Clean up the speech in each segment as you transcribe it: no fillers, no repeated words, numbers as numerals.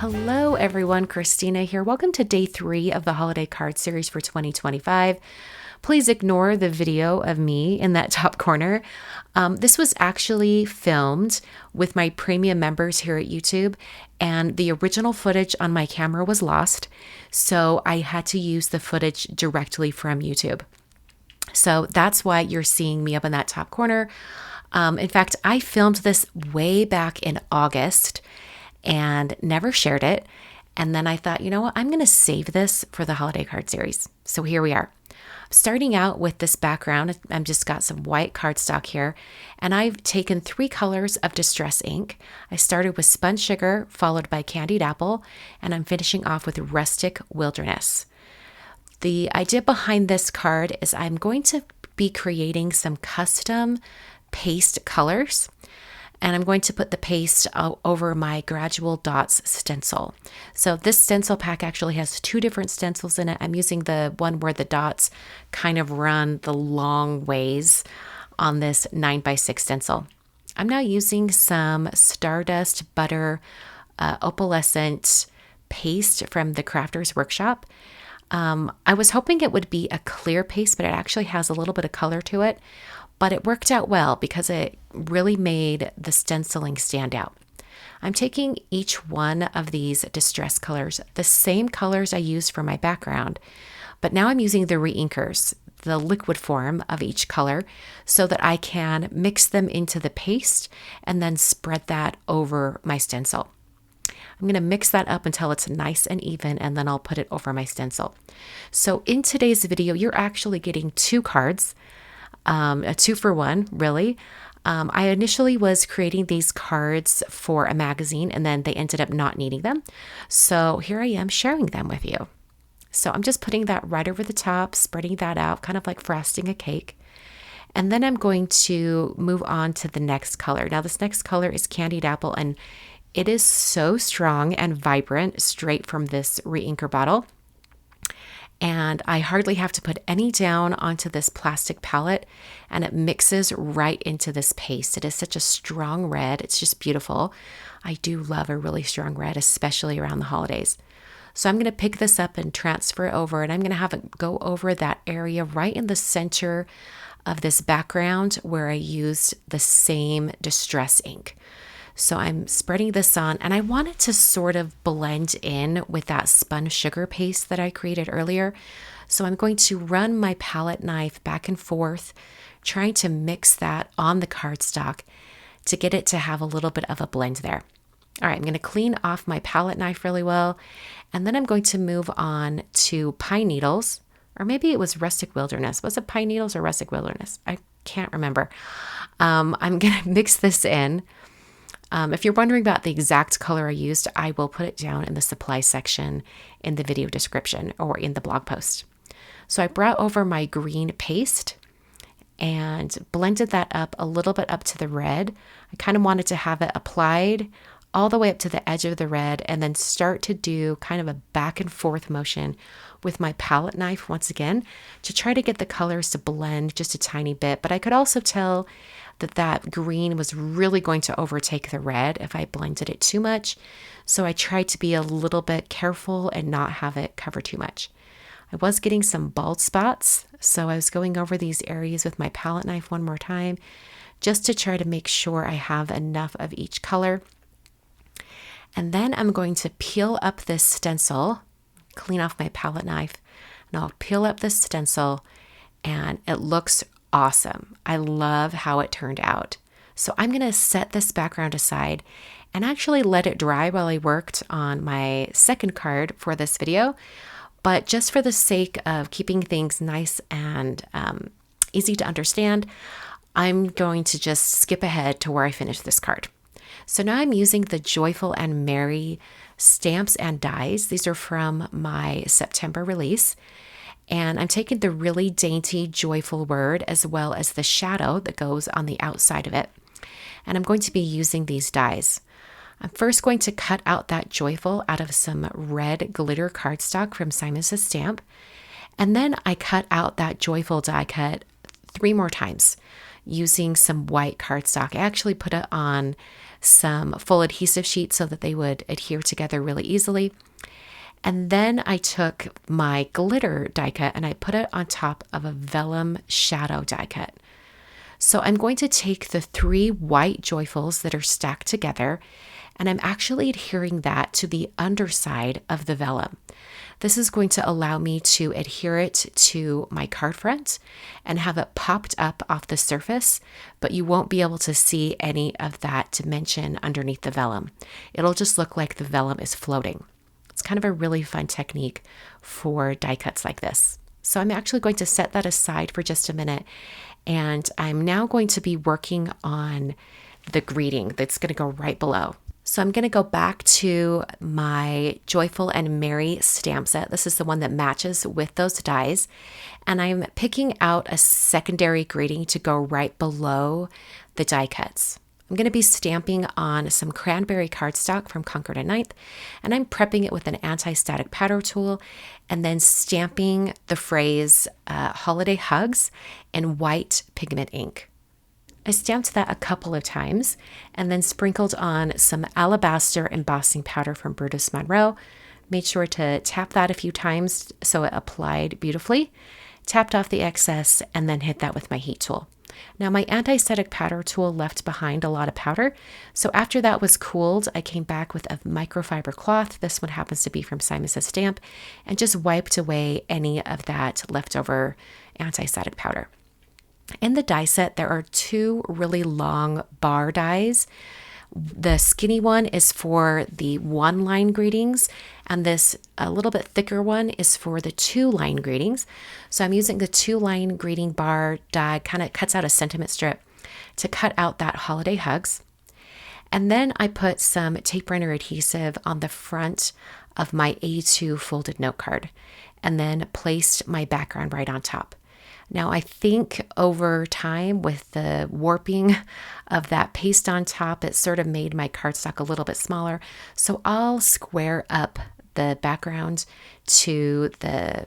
Hello everyone, Christina here. Welcome to day 3 of the holiday card series for 2025. Please ignore the video of me in that top corner. This was actually filmed with my premium members here at YouTube, and the original footage on my camera was lost, so I had to use the footage directly from YouTube. So that's why you're seeing me up in that top corner. In fact, I filmed this way back in August and never shared it. And then I thought, you know what, I'm going to save this for the holiday card series. So here we are. Starting out with this background, I've just got some white cardstock here, and I've taken 3 colors of distress ink. I started with Spun Sugar, followed by Candied Apple, and I'm finishing off with Rustic Wilderness. The idea behind this card is I'm going to be creating some custom paste colors, and I'm going to put the paste over my Gradual Dots stencil. So this stencil pack actually has 2 different stencils in it. I'm using the one where the dots kind of run the long ways on this 9x6 stencil. I'm now using some Stardust Butter opalescent paste from the Crafter's Workshop. I was hoping it would be a clear paste, but it actually has a little bit of color to it. But it worked out well because it really made the stenciling stand out. I'm taking each one of these distress colors, the same colors I used for my background, but now I'm using the Reinkers, the liquid form of each color, so that I can mix them into the paste and then spread that over my stencil. I'm going to mix that up until it's nice and even, and then I'll put it over my stencil. So in today's video, you're actually getting 2 cards. A 2-for-1, really. I initially was creating these cards for a magazine, and then they ended up not needing them. So here I am sharing them with you. So I'm just putting that right over the top, spreading that out, kind of like frosting a cake. And then I'm going to move on to the next color. Now this next color is Candied Apple, and it is so strong and vibrant straight from this Reinker bottle. And I hardly have to put any down onto this plastic palette, and it mixes right into this paste. It is such a strong red. It's just beautiful. I do love a really strong red, especially around the holidays. So I'm going to pick this up and transfer it over, and I'm going to have it go over that area right in the center of this background where I used the same distress ink. So I'm spreading this on, and I want it to sort of blend in with that spun sugar paste that I created earlier. So I'm going to run my palette knife back and forth, trying to mix that on the cardstock to get it to have a little bit of a blend there. All right, I'm going to clean off my palette knife really well, and then I'm going to move on to Pine Needles, or maybe it was Rustic Wilderness. Was it Pine Needles or Rustic Wilderness? I can't remember. I'm going to mix this in. If you're wondering about the exact color I used, I will put it down in the supply section in the video description or in the blog post. So I brought over my green paste and blended that up a little bit up to the red. I kind of wanted to have it applied all the way up to the edge of the red, and then start to do kind of a back and forth motion with my palette knife once again to try to get the colors to blend just a tiny bit. But I could also tell that green was really going to overtake the red if I blended it too much. So I tried to be a little bit careful and not have it cover too much. I was getting some bald spots, so I was going over these areas with my palette knife one more time just to try to make sure I have enough of each color. And then I'm going to peel up this stencil, clean off my palette knife, and I'll peel up this stencil, and it looks awesome. I love how it turned out. So I'm going to set this background aside and actually let it dry while I worked on my second card for this video. But just for the sake of keeping things nice and easy to understand, I'm going to just skip ahead to where I finish this card. So now I'm using the Joyful and Merry stamps and dies. These are from my September release. And I'm taking the really dainty joyful word as well as the shadow that goes on the outside of it. And I'm going to be using these dies. I'm first going to cut out that joyful out of some red glitter cardstock from Simon Says Stamp. And then I cut out that joyful die cut 3 more times using some white cardstock. I actually put it on some full adhesive sheets so that they would adhere together really easily. And then I took my glitter die cut and I put it on top of a vellum shadow die cut. So I'm going to take the 3 white joyfuls that are stacked together, and I'm actually adhering that to the underside of the vellum. This is going to allow me to adhere it to my card front and have it popped up off the surface, but you won't be able to see any of that dimension underneath the vellum. It'll just look like the vellum is floating. It's kind of a really fun technique for die cuts like this. So I'm actually going to set that aside for just a minute, and I'm now going to be working on the greeting that's going to go right below. So I'm going to go back to my Joyful and Merry stamp set. This is the one that matches with those dies. And I'm picking out a secondary greeting to go right below the die cuts. I'm going to be stamping on some cranberry cardstock from Concord & Ninth, and I'm prepping it with an anti-static powder tool and then stamping the phrase Holiday Hugs in white pigment ink. I stamped that a couple of times and then sprinkled on some alabaster embossing powder from Brutus Monroe. Made sure to tap that a few times so it applied beautifully. Tapped off the excess and then hit that with my heat tool. Now my anti-static powder tool left behind a lot of powder, so after that was cooled, I came back with a microfiber cloth. This one happens to be from Simon Says Stamp, and just wiped away any of that leftover anti-static powder. In the die set, there are 2 really long bar dies. The skinny one is for the 1-line greetings, and this a little bit thicker one is for the 2-line greetings. So I'm using the 2-line greeting bar die, kind of cuts out a sentiment strip to cut out that Holiday Hugs. And then I put some tape runner adhesive on the front of my A2 folded note card, and then placed my background right on top. Now, I think over time with the warping of that paste on top, it sort of made my cardstock a little bit smaller. So I'll square up the background to the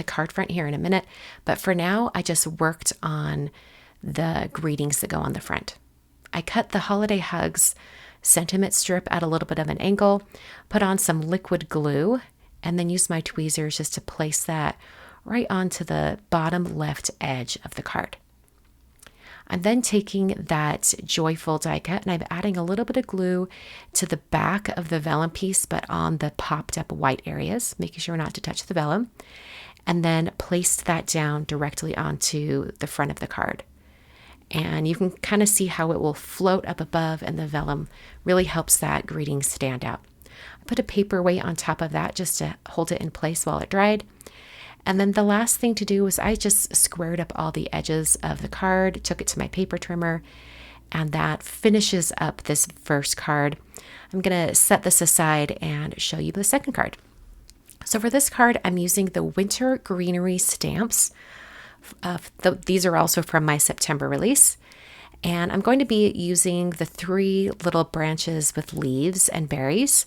card front here in a minute. But for now, I just worked on the greetings that go on the front. I cut the Holiday Hugs sentiment strip at a little bit of an angle, put on some liquid glue, and then used my tweezers just to place that right onto the bottom left edge of the card. I'm then taking that Joyful die cut and I'm adding a little bit of glue to the back of the vellum piece, but on the popped up white areas, making sure not to touch the vellum, and then placed that down directly onto the front of the card. And you can kind of see how it will float up above, and the vellum really helps that greeting stand out. I put a paperweight on top of that just to hold it in place while it dried. And then the last thing to do was I just squared up all the edges of the card, took it to my paper trimmer, and that finishes up this first card. I'm going to set this aside and show you the second card. So for this card, I'm using the Winter Greenery stamps. These are also from my September release. And I'm going to be using the 3 little branches with leaves and berries.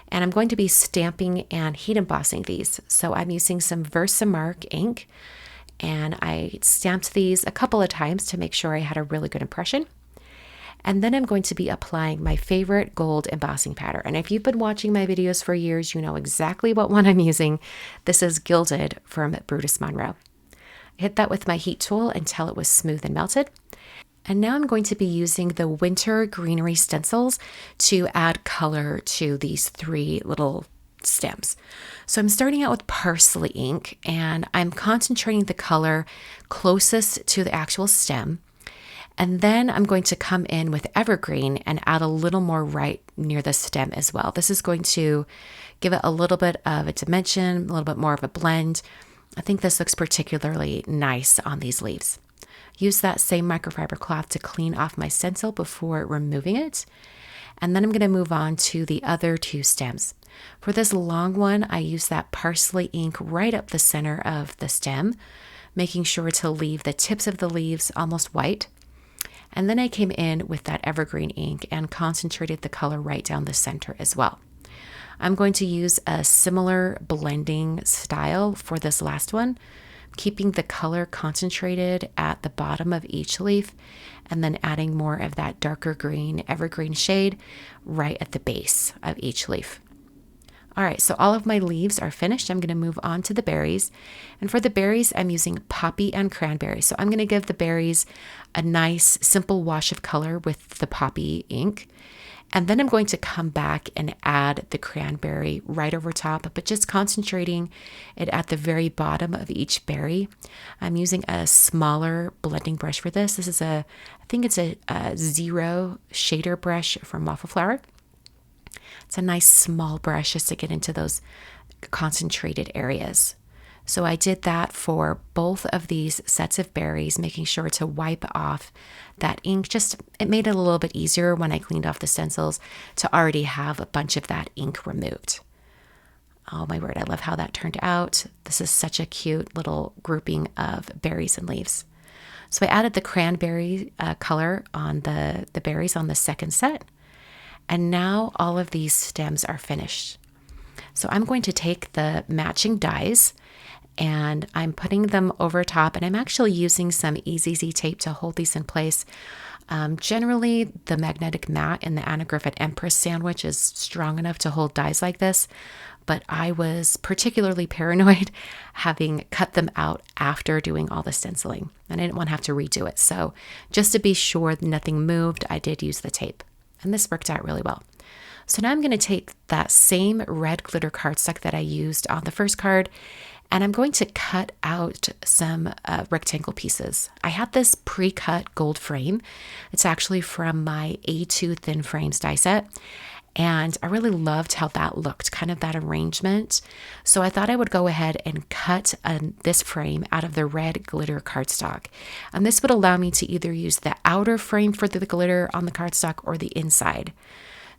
And I'm going to be stamping and heat embossing these. So I'm using some Versamark ink, and I stamped these a couple of times to make sure I had a really good impression. And then I'm going to be applying my favorite gold embossing powder. And if you've been watching my videos for years, you know exactly what one I'm using. This is Gilded from Brutus Monroe. I hit that with my heat tool until it was smooth and melted. And now I'm going to be using the Winter Greenery stencils to add color to these 3 little stems. So I'm starting out with parsley ink, and I'm concentrating the color closest to the actual stem. And then I'm going to come in with evergreen and add a little more right near the stem as well. This is going to give it a little bit of a dimension, a little bit more of a blend. I think this looks particularly nice on these leaves. Use that same microfiber cloth to clean off my stencil before removing it. And then I'm going to move on to the other 2 stems. For this long one, I use that parsley ink right up the center of the stem, making sure to leave the tips of the leaves almost white. And then I came in with that evergreen ink and concentrated the color right down the center as well. I'm going to use a similar blending style for this last one, keeping the color concentrated at the bottom of each leaf, and then adding more of that darker green evergreen shade right at the base of each leaf. All right, so all of my leaves are finished. I'm going to move on to the berries. And for the berries, I'm using poppy and cranberry. So I'm going to give the berries a nice, simple wash of color with the poppy ink. And then I'm going to come back and add the cranberry right over top, but just concentrating it at the very bottom of each berry. I'm using a smaller blending brush for this. This is I think it's a zero shader brush from Waffle Flower. It's a nice small brush just to get into those concentrated areas. So I did that for both of these sets of berries, making sure to wipe off that ink. It made it a little bit easier when I cleaned off the stencils to already have a bunch of that ink removed. Oh my word, I love how that turned out. This is such a cute little grouping of berries and leaves. So I added the cranberry color on the berries on the second set. And now all of these stems are finished. So I'm going to take the matching dies and I'm putting them over top, and I'm actually using some EZZ tape to hold these in place. Generally, the magnetic mat in the Anna Griffith Empress sandwich is strong enough to hold dies like this, but I was particularly paranoid having cut them out after doing all the stenciling, and I didn't want to have to redo it. So just to be sure nothing moved, I did use the tape, and this worked out really well. So now I'm going to take that same red glitter cardstock that I used on the first card, and I'm going to cut out some rectangle pieces. I had this pre-cut gold frame. It's actually from my A2 Thin Frames die set, and I really loved how that looked, kind of that arrangement. So I thought I would go ahead and cut this frame out of the red glitter cardstock. And this would allow me to either use the outer frame for the glitter on the cardstock or the inside.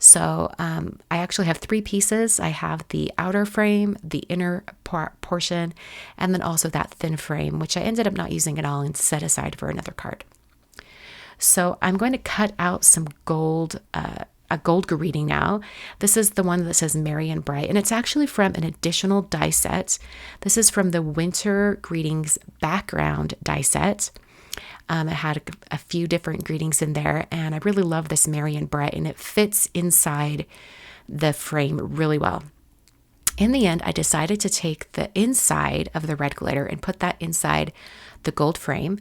So I actually have 3 pieces. I have the outer frame, the inner portion, and then also that thin frame, which I ended up not using at all and set aside for another card. So I'm going to cut out some gold, a gold greeting now. This is the one that says Merry and Bright, and it's actually from an additional die set. This is from the Winter Greetings background die set. It had a few different greetings in there, and I really love this Merry and Bright, and it fits inside the frame really well. In the end, I decided to take the inside of the red glitter and put that inside the gold frame.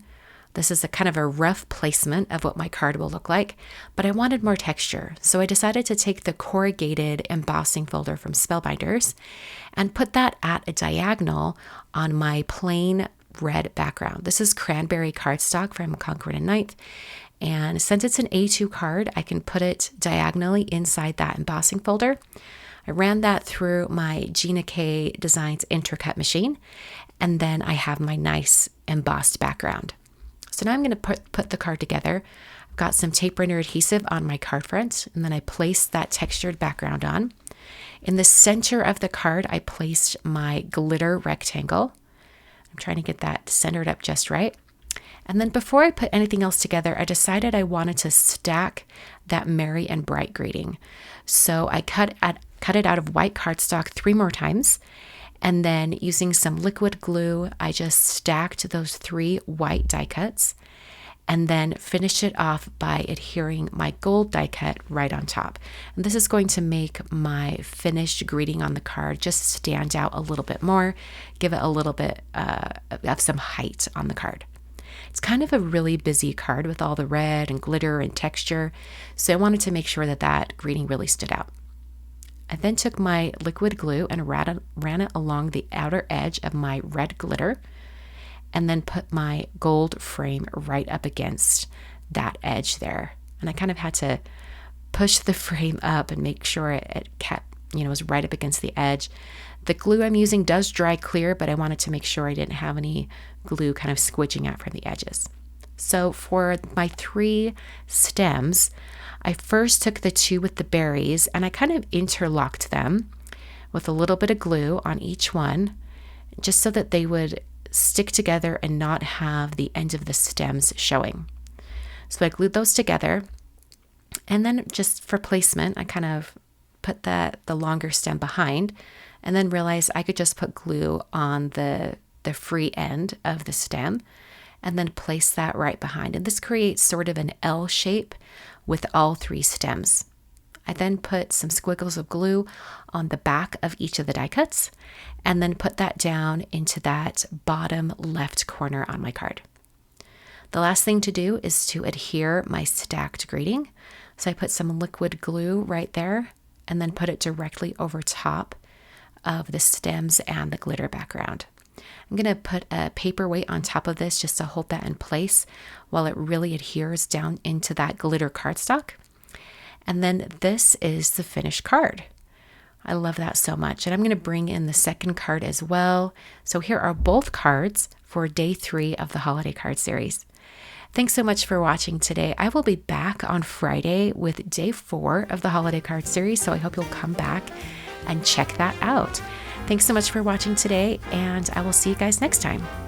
This is a kind of a rough placement of what my card will look like, but I wanted more texture. So I decided to take the corrugated embossing folder from Spellbinders and put that at a diagonal on my plain red background. This is cranberry cardstock from Concord and Ninth. And since it's an A2 card, I can put it diagonally inside that embossing folder. I ran that through my Gina K Designs Intercut machine, and then I have my nice embossed background. So now I'm going to put the card together. I've got some tape runner adhesive on my card front, and then I placed that textured background on. In the center of the card, I placed my glitter rectangle. I'm trying to get that centered up just right. And then before I put anything else together, I decided I wanted to stack that Merry and Bright greeting. So I cut it out of white cardstock 3 more times. And then using some liquid glue, I just stacked those 3 white die cuts and then finished it off by adhering my gold die cut right on top. And this is going to make my finished greeting on the card just stand out a little bit more, give it a little bit of some height on the card. It's kind of a really busy card with all the red and glitter and texture, so I wanted to make sure that that greeting really stood out. I then took my liquid glue and ran it along the outer edge of my red glitter, and then put my gold frame right up against that edge there. And I kind of had to push the frame up and make sure it kept, was right up against the edge. The glue I'm using does dry clear, but I wanted to make sure I didn't have any glue kind of squidging out from the edges. So for my 3 stems, I first took the 2 with the berries and I kind of interlocked them with a little bit of glue on each one, just so that they would stick together and not have the end of the stems showing. So I glued those together, and then just for placement, I kind of put the longer stem behind, and then realized I could just put glue on the the free end of the stem, and then place that right behind. And this creates sort of an L shape with all 3 stems. I then put some squiggles of glue on the back of each of the die cuts, and then put that down into that bottom left corner on my card. The last thing to do is to adhere my stacked grading. So I put some liquid glue right there, and then put it directly over top of the stems and the glitter background. I'm going to put a paperweight on top of this just to hold that in place while it really adheres down into that glitter cardstock. And then this is the finished card. I love that so much. And I'm going to bring in the second card as well. So here are both cards for day 3 of the holiday card series. Thanks so much for watching today. I will be back on Friday with day 4 of the holiday card series. So I hope you'll come back and check that out. Thanks so much for watching today, and I will see you guys next time.